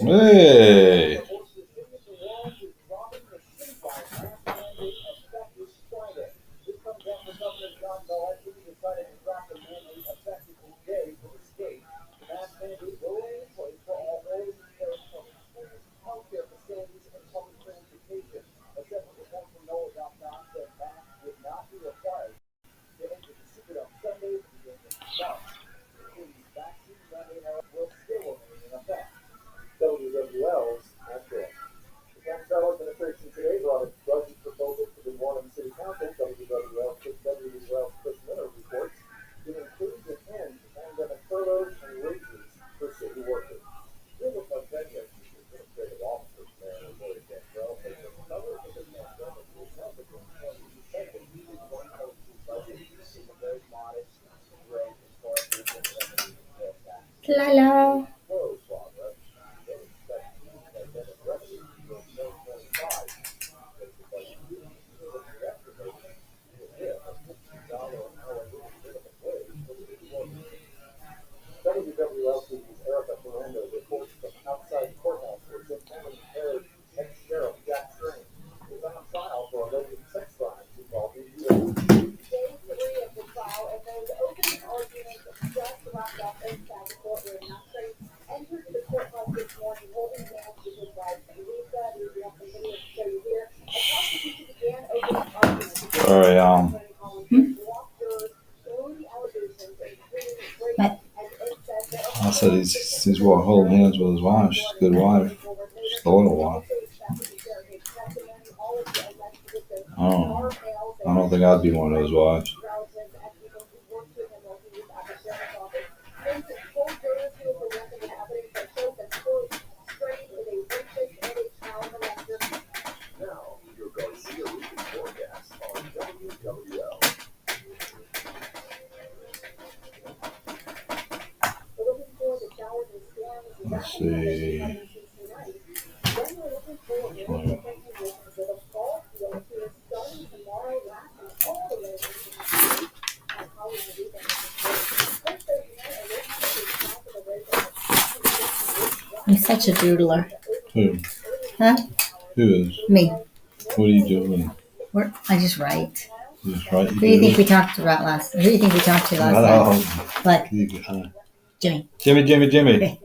Hey. Lala. Sorry, But I said he's holding hands with his wife. She's a good wife. She's a loyal wife. Oh, I don't think I'd be one of those wives. Let's see. I'm such a doodler. Who? Huh? Who is? Me. What are you doing? I just write. You just write. Who do you think we talked about last? Who do you think we talked to last night? What? Jimmy. Jimmy.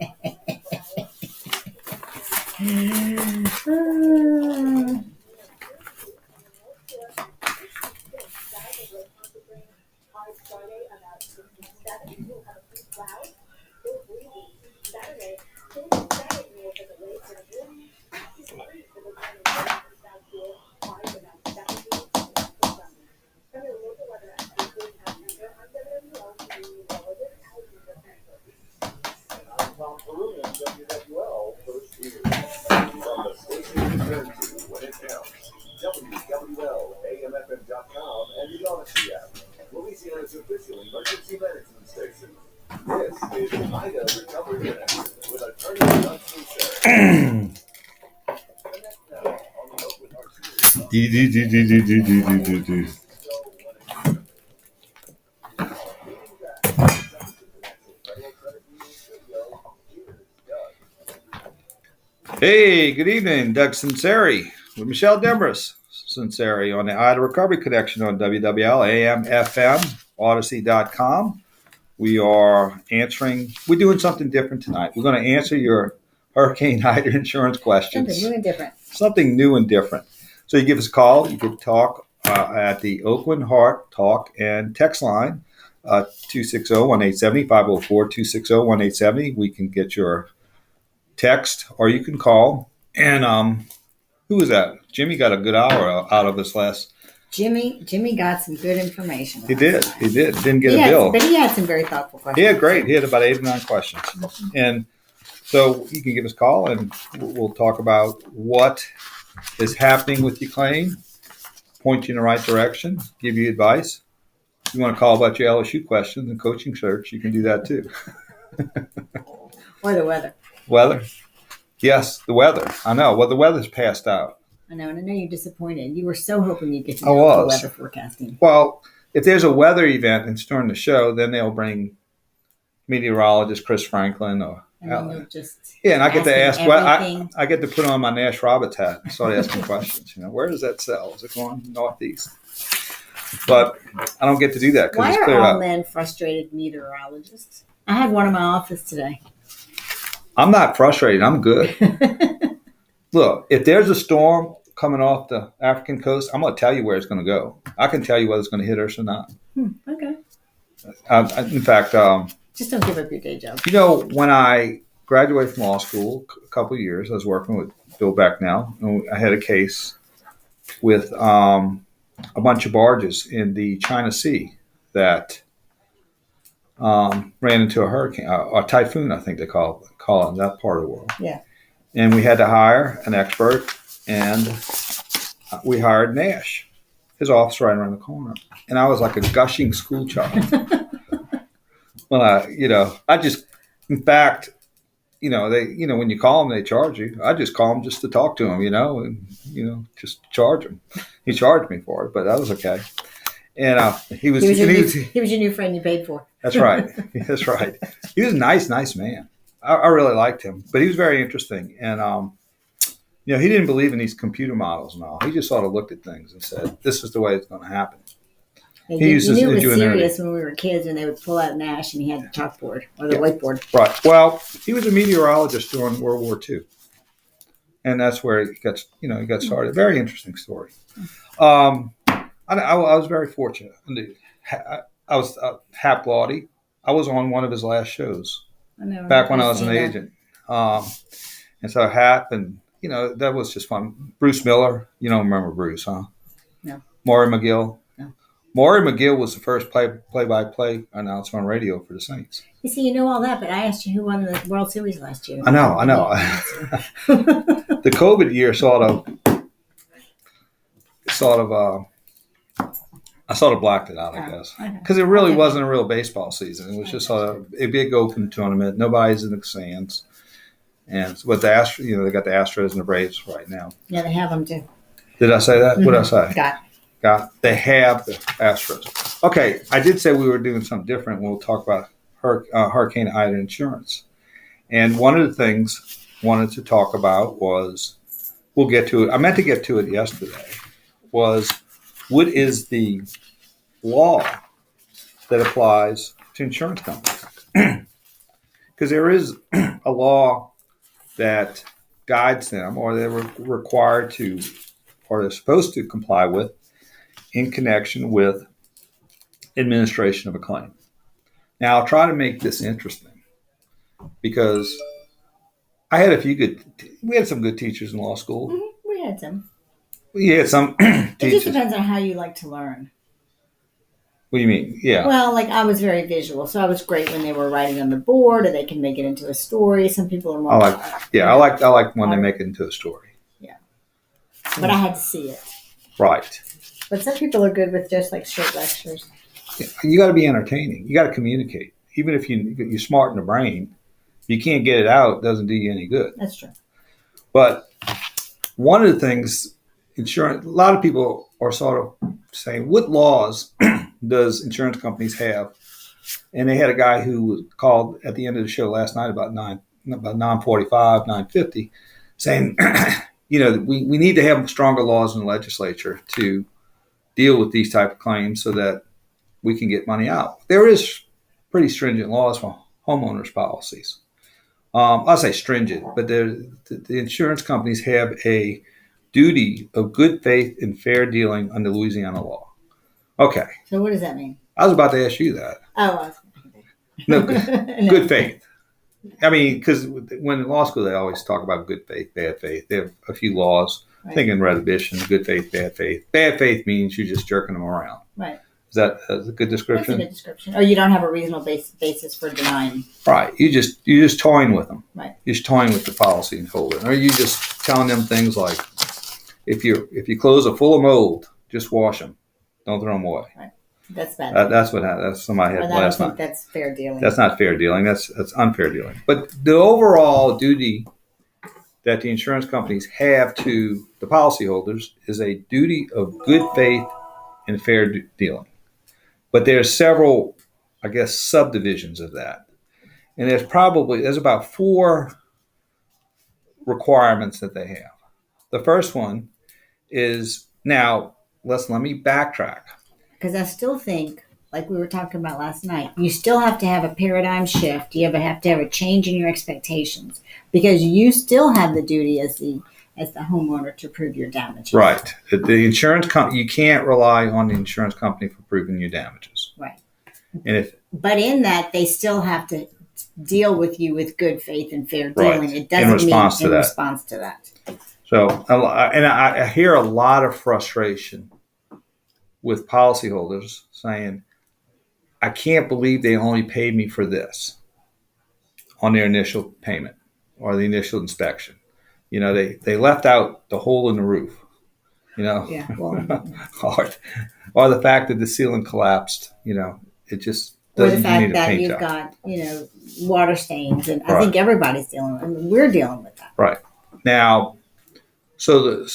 WWL, AMFM.com, and the Odyssey app. Louisiana's official emergency medicine station. This is Ida Recovery Connection with attorney Dr. Do. Hey, good evening, Doug Sinceri with Michelle Dembris Sinceri on the Ida Recovery Connection on WWL, AM, FM, Odyssey.com. We're doing something different tonight. We're going to answer your Hurricane Ida insurance questions. Something new and different. Something new and different. So you give us a call. You can talk at the Oakland Heart Talk and text line, 260-1870, 504-260-1870. We can get your text or you can call. And who was that? Jimmy got a good hour out of us last. Jimmy got some good information. He did. Didn't get a bill. But he had some very thoughtful questions. Yeah, great. He had about 8 or 9 questions. And so you can give us a call and we'll talk about what is happening with your claim, point you in the right direction, give you advice. If you want to call about your LSU questions and coaching search, you can do that too. Or the weather. Weather? Yes, the weather. I know. Well, the weather's passed out. I know, and I know you're disappointed. You were so hoping you'd get to I know was. the weather forecasting. Well, if there's a weather event and it's during the show, then they'll bring meteorologist Chris Franklin or And then you'll just and I get to ask. him Well, everything. I get to put on my Nash Roberts hat and start asking questions. Where does that sell? Is it going northeast? But I don't get to do that because Why it's are cleared all up. men frustrated meteorologists? I had one in my office today. I'm not frustrated. I'm good. Look, if there's a storm coming off the African coast, I'm going to tell you where it's going to go. I can tell you whether it's going to hit us or not. Okay. In fact, Just don't give up your day job. when I graduated from law school a couple of years, I was working with Bill Becknell, and I had a case with a bunch of barges in the China Sea that ran into a hurricane, a typhoon, I think they call it in that part of the world. Yeah. And we had to hire an expert, and we hired Nash, his office right around the corner. And I was like a gushing school child. When I just, in fact, when you call them, they charge you. I just call them just to talk to them, and just charge them. He charged me for it, but that was okay. And he was your new friend you paid for. That's right. That's right. He was a nice man. I really liked him, but he was very interesting. And he didn't believe in these computer models and all. He just sort of looked at things and said, "This is the way it's going to happen." Yeah, you knew it was serious when we were kids, and they would pull out Nash, and he had the chalkboard or the whiteboard. Right. Well, he was a meteorologist during World War II, and that's where he got started. Very interesting story. I was very fortunate. I was Hap Laudy. I was on one of his last shows back when I was an agent, and so Hap and that was just fun. Bruce Miller, you don't remember Bruce, huh? No. Maury McGill. No. Maury McGill was the first play-by-play announcer on radio for the Saints. You see, you know all that, but I asked you who won the World Series last year. I know. The COVID year sort of I sort of blacked it out, I guess, because it really wasn't a real baseball season. It was just a big open tournament. Nobody's in the stands, and with the they got the Astros and the Braves right now. Yeah, they have them too. Did I say that? What did I say? Got. They have the Astros. Okay, I did say we were doing something different. We'll talk about Hurricane Ida insurance, and one of the things I wanted to talk about was we'll get to it. I meant to get to it yesterday. Was what is the law that applies to insurance companies? Because there is a law that guides them, or they're required to, or they're supposed to comply with in connection with administration of a claim. Now, I'll try to make this interesting because we had some good teachers in law school. Mm-hmm. We had some. We had some It teachers. just depends on how you like to learn. What do you mean? Yeah. Well, I was very visual, so I was great when they were writing on the board, or they can make it into a story. Some people are more. I like when they make it into a story. Yeah. But I had to see it. Right. But some people are good with just short lectures. You got to be entertaining. You got to communicate. Even if you're smart in the brain, if you can't get it out, it doesn't do you any good. That's true. But one of the things, insurance, a lot of people are sort of saying, what laws does insurance companies have? And they had a guy who was called at the end of the show last night about 9:45, 9:50, saying, we need to have stronger laws in the legislature to deal with these type of claims so that we can get money out. There is pretty stringent laws for homeowners policies. I'll say stringent, but the insurance companies have a duty of good faith and fair dealing under Louisiana law. Okay. So what does that mean? I was about to ask you that. Oh, No, good faith. I mean, because when in law school, they always talk about good faith, bad faith. They have a few laws. Right. I think in retribution, good faith, bad faith. Bad faith means you're just jerking them around. Right. Is that a good description? That's a good description. Or you don't have a reasonable basis for denying. Right. You're just toying with them. Right. You're just toying with the policy and holder. Or you just telling them things like, if you clothes are full of mold, just wash them. Don't throw them away. Right. That's bad. That's what happened. That's somebody had last night. That's fair dealing. That's not fair dealing. That's unfair dealing. But the overall duty that the insurance companies have to the policyholders is a duty of good faith and fair dealing. But there's several, I guess, subdivisions of that. And there's about 4 requirements that they have. The first one is, now let me backtrack. Because I still think, like we were talking about last night, you still have to have a paradigm shift. You have to have a change in your expectations, because you still have the duty as the homeowner to prove your damages. Right. The insurance company, you can't rely on the insurance company for proving your damages. Right. But in that, they still have to deal with you with good faith and fair dealing. Right. It doesn't response to that. So, and I hear a lot of frustration with policyholders saying, I can't believe they only paid me for this on their initial payment or the initial inspection. They left out the hole in the roof, Yeah, well, or the fact that the ceiling collapsed, it just or doesn't the fact need a that paint you've job. got, water stains. And I think everybody's dealing with it. I mean, we're dealing with that. Right. Now, so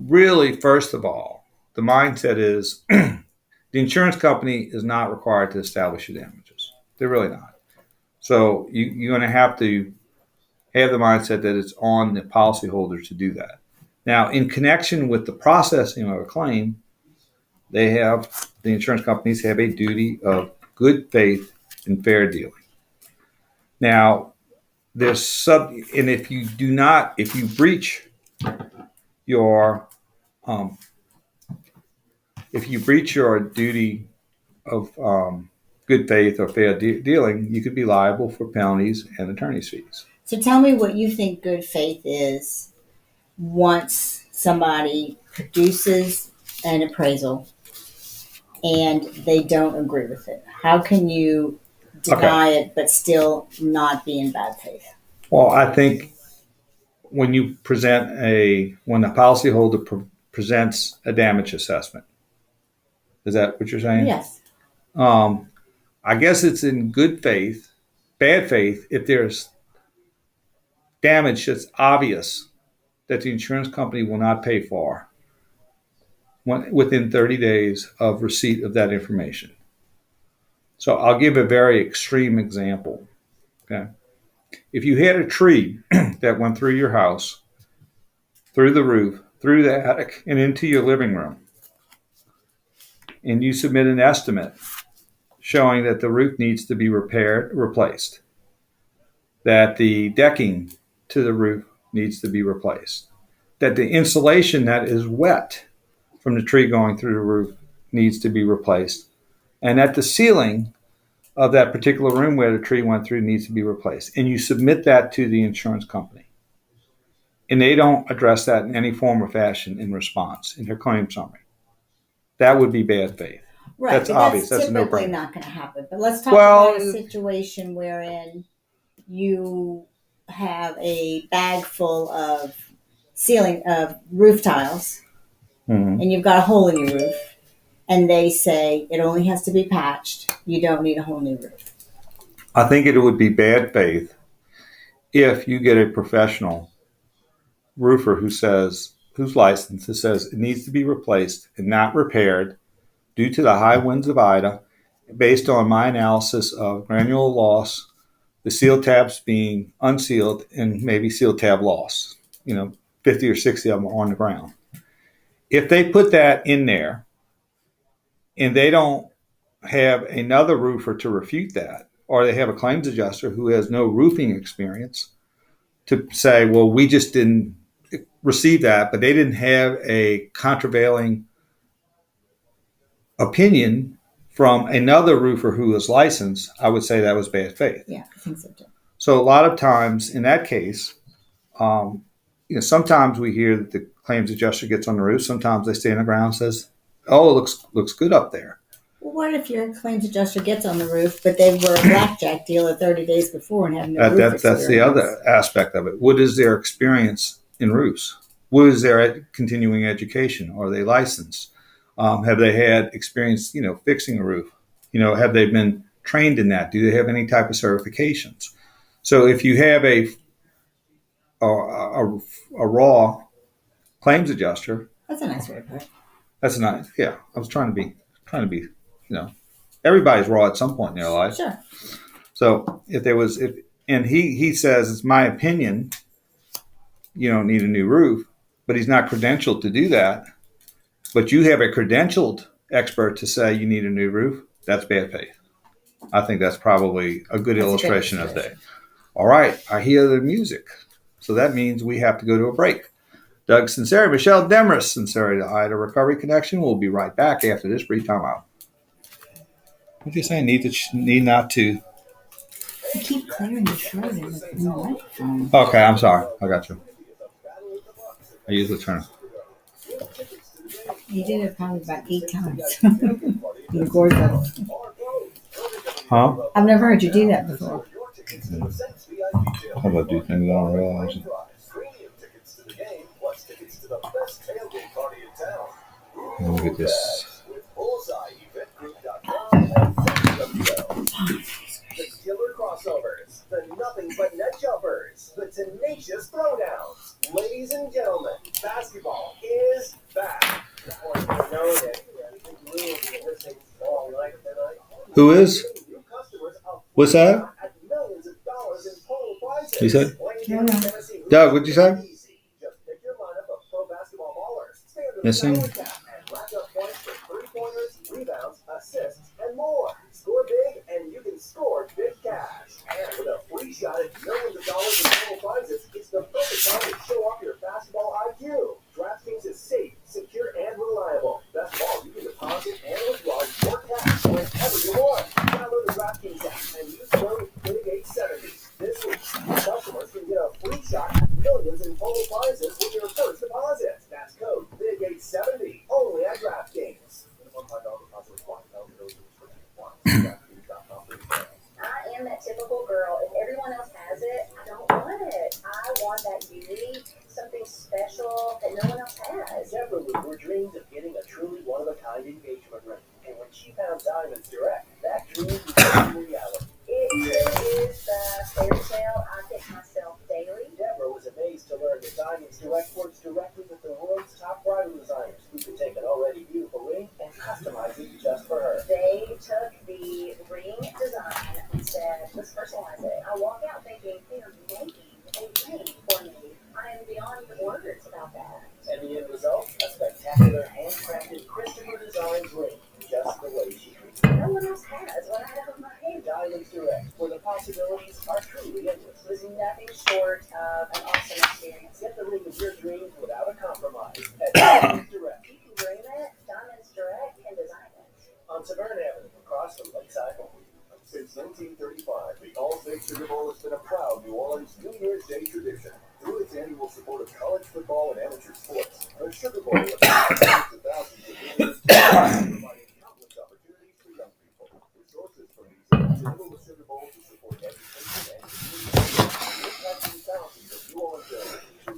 really, first of all, the mindset is the insurance company is not required to establish your damages. They're really not. So you're going to have the mindset that it's on the policyholder to do that. Now, in connection with the processing of a claim, the insurance companies have a duty of good faith and fair dealing. Now, and if you breach your duty of good faith or fair dealing, you could be liable for penalties and attorney's fees. So tell me what you think good faith is once somebody produces an appraisal and they don't agree with it. How can you deny it but still not be in bad faith? Well, I think when the policyholder presents a damage assessment, is that what you're saying? Yes. I guess it's in good faith, bad faith, if there's damage that's obvious that the insurance company will not pay for within 30 days of receipt of that information. So I'll give a very extreme example. Okay. If you had a tree that went through your house, through the roof, through the attic, and into your living room, and you submit an estimate showing that the roof needs to be replaced, that the decking to the roof needs to be replaced, that the insulation that is wet from the tree going through the roof needs to be replaced, and that the ceiling of that particular room where the tree went through needs to be replaced. And you submit that to the insurance company. And they don't address that in any form or fashion in response in their claim summary. That would be bad faith. Right, that's obvious. That's typically typically not going to happen. But let's talk about a situation wherein you have a bag full of roof tiles, and you've got a hole in your roof, and they say it only has to be patched. You don't need a whole new roof. I think it would be bad faith if you get a professional roofer who's licensed, who says it needs to be replaced and not repaired due to the high winds of Ida, based on my analysis of granular loss, the seal tabs being unsealed, and maybe seal tab loss, 50 or 60 of them on the ground. If they put that in there and they don't have another roofer to refute that, or they have a claims adjuster who has no roofing experience to say, well, we just didn't receive that, but they didn't have a contravailing opinion from another roofer who is licensed, I would say that was bad faith. Yeah, I think so too. So a lot of times in that case, sometimes we hear that the claims adjuster gets on the roof. Sometimes they stay on the ground and says, oh, it looks good up there. Well, what if your claims adjuster gets on the roof, but they were a blackjack dealer 30 days before and have no roof experience? That's the other aspect of it. What is their experience in roofs? What is their continuing education? Are they licensed? Have they had experience, fixing a roof? Have they been trained in that? Do they have any type of certifications? So if you have a raw claims adjuster, that's a nice way to put it. That's nice. Yeah, I was trying to be everybody's raw at some point in their life. Sure. So and he says, it's my opinion, you don't need a new roof, but he's not credentialed to do that. But you have a credentialed expert to say you need a new roof. That's bad faith. I think that's probably a good illustration of that. All right, I hear the music. So that means we have to go to a break. Doug Sinceri, Michelle Demers, Sinceri, the Ida Recovery Connection. We'll be right back after this brief timeout. What you saying? Need not to. You keep clearing your throat in the microphone. Okay, I'm sorry. I got you. I usually turn. You did it probably about 8 times. In Gordo. Huh? I've never heard you do that before. How about do things I don't realize? Look at this. The killer crossovers, the nothing but net jumpers, the tenacious throwdowns. Ladies and gentlemen, basketball is back. Who is? What's that? You said? Doug, what'd you say? Missing? Rebounds, assists, and more. Score big, and you can score big cash. And with a free shot at millions of dollars in total prizes, it's the perfect time to show off your basketball IQ. DraftKings is safe, secure, and reliable. Best of all, you can deposit and withdraw your cash whenever you want. Download the DraftKings app and use code BIG870. This week, customers can get a free shot at millions in total prizes with your first deposit. That's code BIG870, only at DraftKings. I am that typical girl. If everyone else has it, I don't want it. I want that unique, something special that no one else has. Deborah were dreams of getting a truly one-of-a-kind engagement ring. And when she found Diamonds Direct, that dream became reality. It really is the fairy tale I pick myself daily. Deborah was amazed to learn that Diamonds Direct works directly with the world's top bridal designers who can take an already beautiful ring and customize it just for her. They took the ring design and said, let's personalize it. I walk out thinking, they're making a ring for me. I am beyond words about that. And the end result? A spectacular handcrafted Christopher designed ring, just the way she treats it. No one else has what I have in my hand. Diamonds Direct, where the possibilities are truly endless. It was nothing short of an awesome experience. Get the ring of your dreams without a compromise at Diamonds Direct. You can dream it, Diamonds Direct can design it. On Severn Avenue, across from Lakeside. Since 1935, the All-State Sugar Bowl has been a proud New Orleans New Year's Day tradition. Through its annual support of college football and amateur sports, the Sugar Bowl has thousands of viewers, providing countless opportunities for young people. Resources from these events enable the Sugar Bowl to support education and community, impacting thousands of New Orleans residents to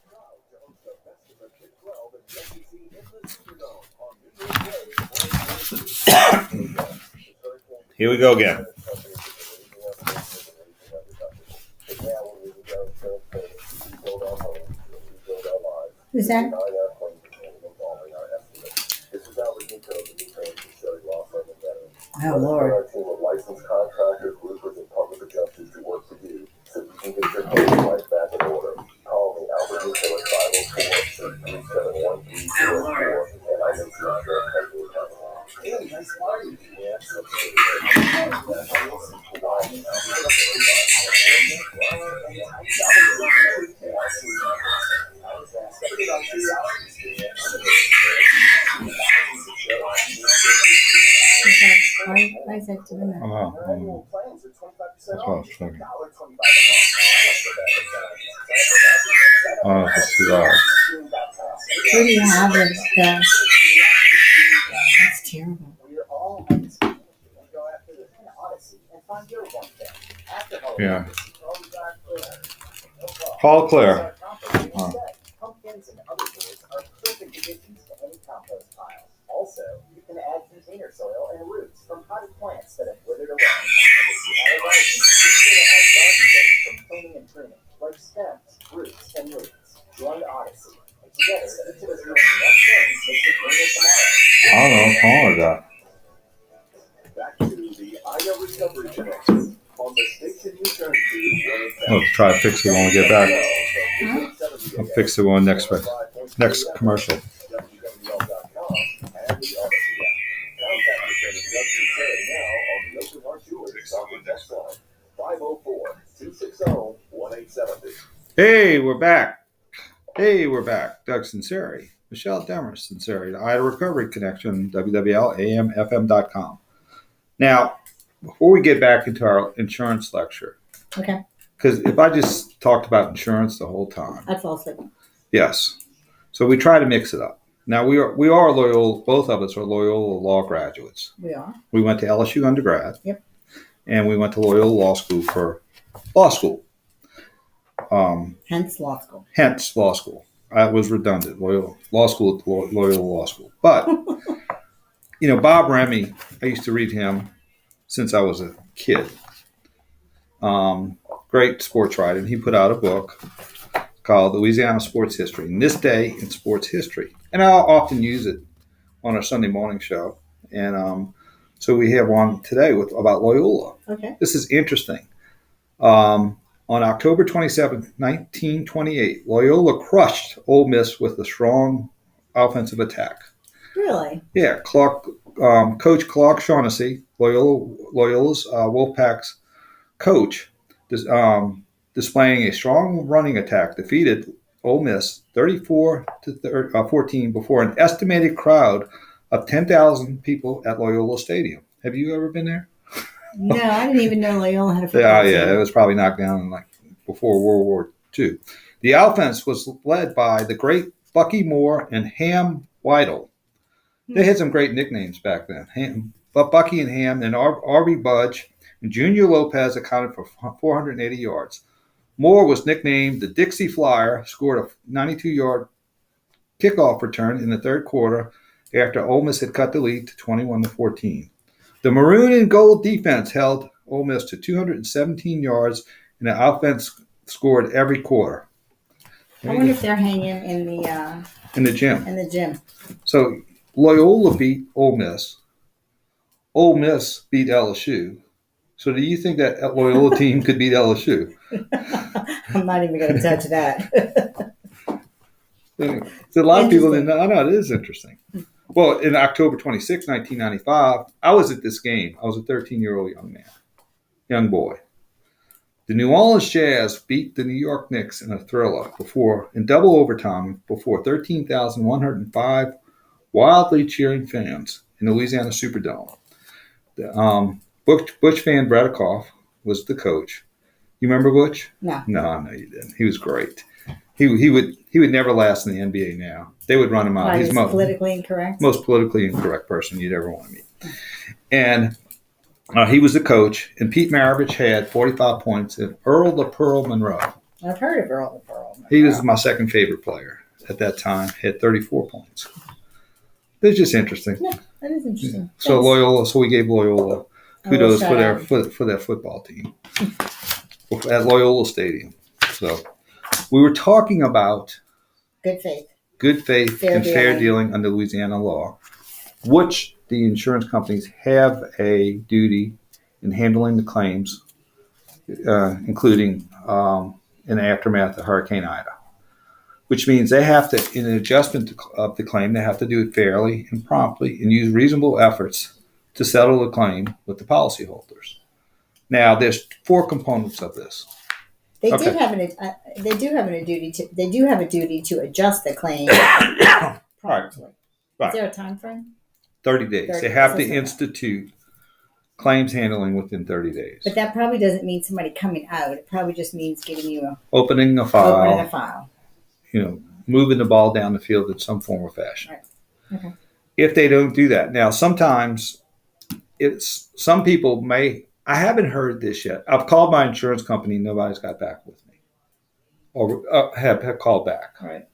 proud to host the best of the Big 12 and the SEC in the Superdome on New Year's Day. Here we go again. Who's that? Oh, Lord. Our team of licensed contractors, roofers, and public adjusters to work for you so you can get your home life back in order. Call me, Albert Nico at 504-371-3004, and I make sure insurance has your coverage. Hey, nice party. Yes. Why is that doing that? That's what I was thinking. It's too loud. Where do you have it? That's terrible. Yeah. All clear. Pumpkins and other tools are perfect additions to any compost pile. Also, you can add container soil and roots from potted plants that have withered away. And if you have a garden, be sure to add garden waste from cleaning and pruning, like stems, roots, and roots. Join Odyssey. And together, each of us doing one thing makes it greener tomorrow. via Recovery Connection on the station you turn to when it's I'll try to fix it when we get back. I'll fix it one next commercial. WWL.com and the Odyssey app. Contact Lieutenant Doug Terry now on the Open Heart Jewelry Sergeant text line 504-260-1870. Hey, we're back. Doug Sinceri, Michelle Demers Sinceri, the Ida Recovery Connection, WWL, AMFM.com. Now, before we get back into our insurance lecture, Okay. because if I just talked about insurance the whole time, I'd fall asleep. yes. So we try to mix it up. Now we are loyal. Both of us are Loyola law graduates. We are. We went to LSU undergrad. Yep. And we went to Loyola Law School for law school. Hence law school. Hence law school. I was redundant. Loyola Law School at Loyola Law School. But Bob Remy, I used to read him since I was a kid. Great sports writer. And he put out a book called Louisiana Sports History. And this day in sports history. And I'll often use it on our Sunday morning show. And so we have one today about Loyola. Okay. This is interesting. On October 27, 1928, Loyola crushed Ole Miss with a strong offensive attack. Really? Yeah, Coach Clark Shaughnessy, Loyola's Wolfpack's coach, displaying a strong running attack, defeated Ole Miss 34-14 before an estimated crowd of 10,000 people at Loyola Stadium. Have you ever been there? No, I didn't even know Loyola had a football team. It was probably knocked down before World War II. The offense was led by the great Bucky Moore and Ham Weidel. They had some great nicknames back then. Bucky and Ham and Arby Budge and Junior Lopez accounted for 480 yards. Moore was nicknamed the Dixie Flyer, scored a 92-yard kickoff return in the third quarter after Ole Miss had cut the lead to 21-14. The maroon and gold defense held Ole Miss to 217 yards, and the offense scored every quarter. I wonder if they're hanging in the gym. In the gym. So Loyola beat Ole Miss. Ole Miss beat LSU. So do you think that Loyola team could beat LSU? I'm not even going to touch that. So a lot of people didn't know. I know, it is interesting. Well, in October 26, 1995, I was at this game. I was a 13-year-old young boy. The New Orleans Jazz beat the New York Knicks in a thriller in double overtime before 13,105 wildly cheering fans in the Louisiana Superdome. Butch Van Bredikoff was the coach. You remember Butch? No. No, I know you didn't. He was great. He would never last in the NBA now. They would run him out. He's politically incorrect. Most politically incorrect person you'd ever want to meet. And he was the coach. And Pete Maravich had 45 points. And Earl the Pearl Monroe. I've heard of Earl the Pearl Monroe. He was my second favorite player at that time. Had 34 points. It's just interesting. Yeah, that is interesting. Yeah. So we gave Loyola kudos for their football team at Loyola Stadium. So we were talking about good faith fair dealing under Louisiana law, which the insurance companies have a duty in handling the claims, including in the aftermath of Hurricane Ida, which means they have to, in an adjustment of the claim, they have to do it fairly and promptly and use reasonable efforts to settle the claim with the policyholders. Now, there's 4 components of this. They do have a duty to adjust the claim promptly. Right. Is there a time frame? 30 days. They have to institute claims handling within 30 days. But that probably doesn't mean somebody coming out. It probably just means giving you opening a file. Opening a file. Moving the ball down the field in some form or fashion. Right. Okay. If they don't do that. Now, sometimes some people may, I haven't heard this yet. I've called my insurance company. Nobody's got back with me or have called back. Right.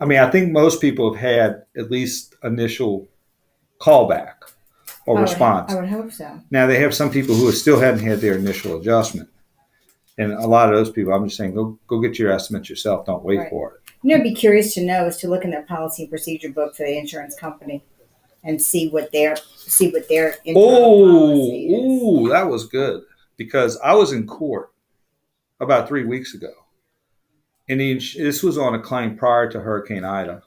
I mean, I think most people have had at least initial callback or response. I would hope so. Now, they have some people who still hadn't had their initial adjustment. And a lot of those people, I'm just saying, go get your estimates yourself. Don't wait for it. I'd be curious to know is to look in their policy and procedure book for the insurance company and see what their internal policy is. Oh, that was good because I was in court about 3 weeks ago, and this was on a claim prior to Hurricane Ida,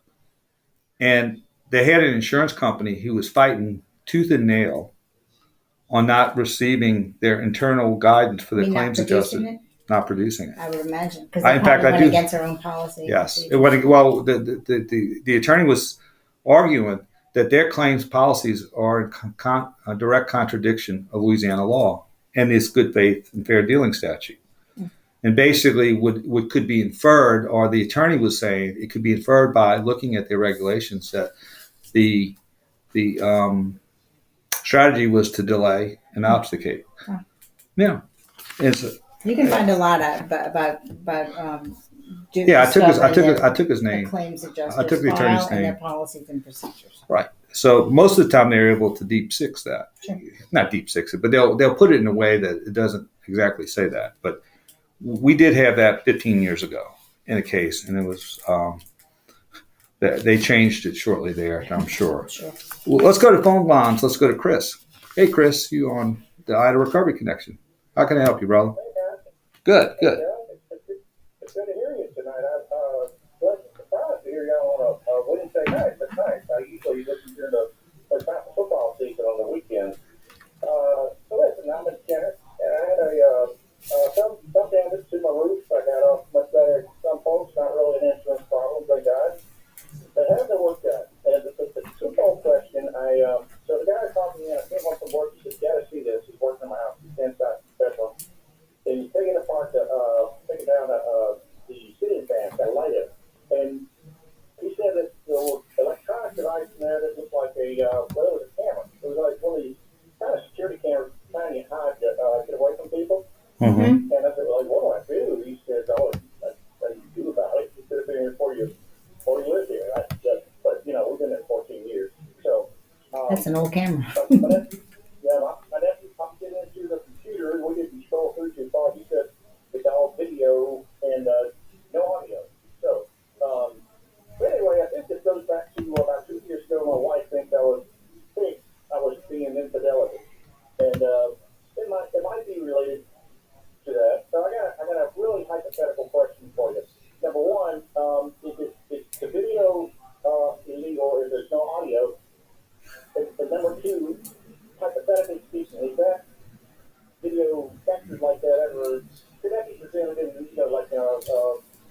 and they had an insurance company who was fighting tooth and nail on not receiving their internal guidance for the claims adjuster. Not producing it. I would imagine because they probably went against their own policy. Yes, it went. Well, the attorney was arguing that their claims policies are in a direct contradiction of Louisiana law and this good faith and fair dealing statute. And basically, what could be inferred, or the attorney was saying, it could be inferred by looking at the regulations that the strategy was to delay and obfuscate. Huh. Yeah, you can find a lot about yeah. I took his name. The claims adjusters I took the attorney's name. And their policies and procedures. Right. So most of the time they're able to deep six that. Sure. Not deep six it, but they'll put it in a way that it doesn't exactly say that. But we did have that 15 years ago in a case, and it was they changed it shortly there, I'm sure. Sure. Well, let's go to phone lines. Let's go to Chris. Hey, Chris, you on the Ida Recovery Connection? How can I help you, brother? Good. It's good to hear you tonight. I'm surprised to hear you on a Wednesday night, but nice. I usually listen during the football season on the weekends. So listen, I'm a tenant, and I had some damage to my roof. I got off much better. Some folks, not really an insurance problem, thank God. But how's it work out? And the two-fold question, so the guy called me in, I came home from work, he said, you got to see this. He's working in my house, he's inside the bedroom. And he's taking apart taking down the ceiling fan, that light it. And he said that there was electronic device in there that looked like it was a camera. It was like one of these kind of security cameras trying to hide to get away from people. Mm-hmm. And I said, well, what do I do? He said, oh, what do you do about it? He could have been here before you lived here. But, we've been there 14 years. So That's an old camera. my nephew popped it into the computer, and we didn't scroll through too far. He said it's all video and no audio. So, but anyway, I think this goes back to about 2 years ago. My wife thinks I was being infidelity, and it might be related to that. So I got a really hypothetical question for you. Number one, is the video illegal if there's no audio? And number two, hypothetically speaking, is that video captured like that ever? Could that be presented in, like a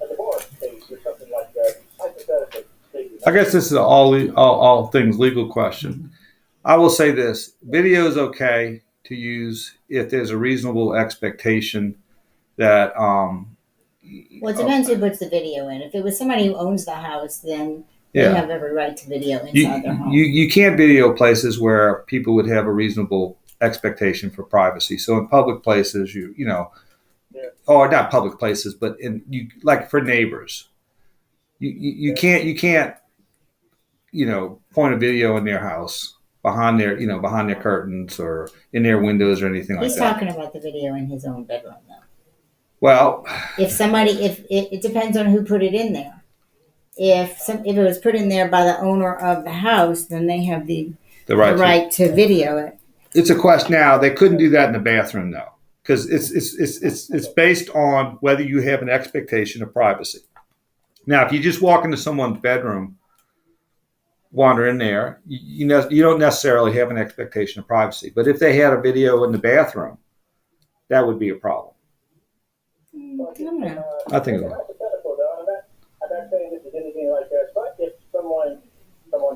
divorce case or something like that? Hypothetically speaking. I guess this is all things legal question. I will say this: video is okay to use if there's a reasonable expectation that. Well, it depends who puts the video in. If it was somebody who owns the house, then they have every right to video inside their home. You can't video places where people would have a reasonable expectation for privacy. So in public places, or not public places, but like for neighbors, you can't point a video in their house behind their curtains or in their windows or anything like that. He's talking about the video in his own bedroom, though. Well, if it depends on who put it in there. If it was put in there by the owner of the house, then they have the right to video it. It's a question. Now they couldn't do that in the bathroom, though, because it's based on whether you have an expectation of privacy. Now, if you just walk into someone's bedroom, wander in there, you don't necessarily have an expectation of privacy. But if they had a video in the bathroom, that would be a problem. I think it would. I'm not saying this is anything like that, but if someone's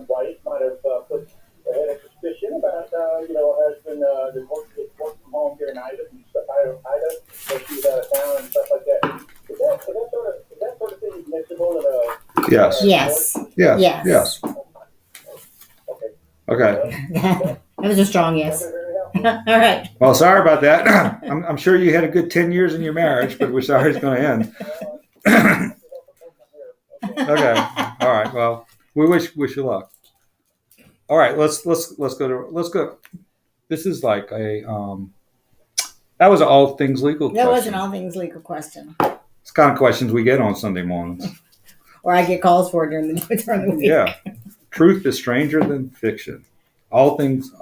wife might have had a suspicion about, her husband that worked from home during Ida, so she was out of town and stuff like that. Is that sort of thing admissible? Yes. Yes. Okay. That was a strong yes. All right. Well, sorry about that. I'm sure you had a good 10 years in your marriage, but we're sorry it's going to end. Okay. All right. Well, we wish you luck. All right. Let's go. This is like a that was an all things legal question. That was an all things legal question. It's kind of questions we get on Sunday mornings. Or I get calls for during the week. Yeah. Truth is stranger than fiction. All things,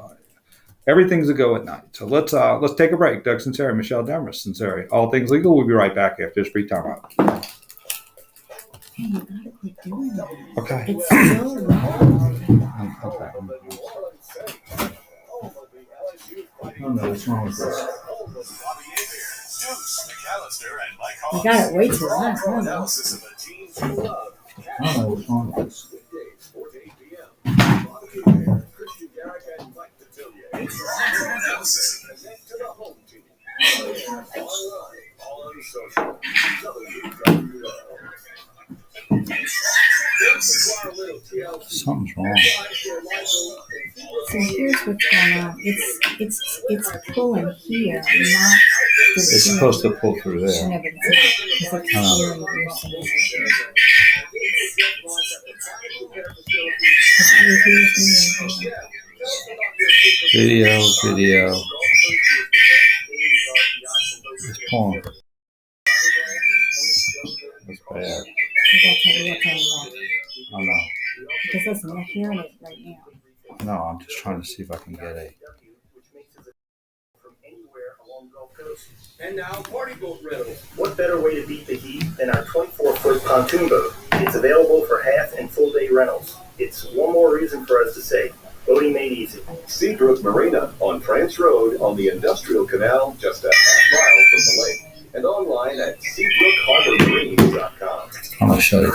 everything's a go at night. So let's take a break. Doug Sinceri, Michelle Demers, Sinceri. All things legal. We'll be right back after this brief time out. Hey, you gotta quit doing that. Okay. It's so wrong. Okay. Oh no, what's wrong with this? You got it way too long. I don't know. I don't know what's wrong with this. Something's wrong. So here's what's going on. It's pulling here, not. It's supposed to pull through there. No, but it's not. Because it's here and you're saying Video. It's pulling. That's bad. You gotta tell me what's wrong. I know. Because listen, you're hearing it right now. No, I'm just trying to see if I can get a. And now, party boat rentals. What better way to beat the heat than our 24-foot pontoon boat? It's available for half and full day rentals. It's one more reason for us to say, boating made easy. Seabrook Marina on France Road on the Industrial Canal, just a half mile from the lake. And online at SeabrookHarborMarine.com. I'm gonna show you.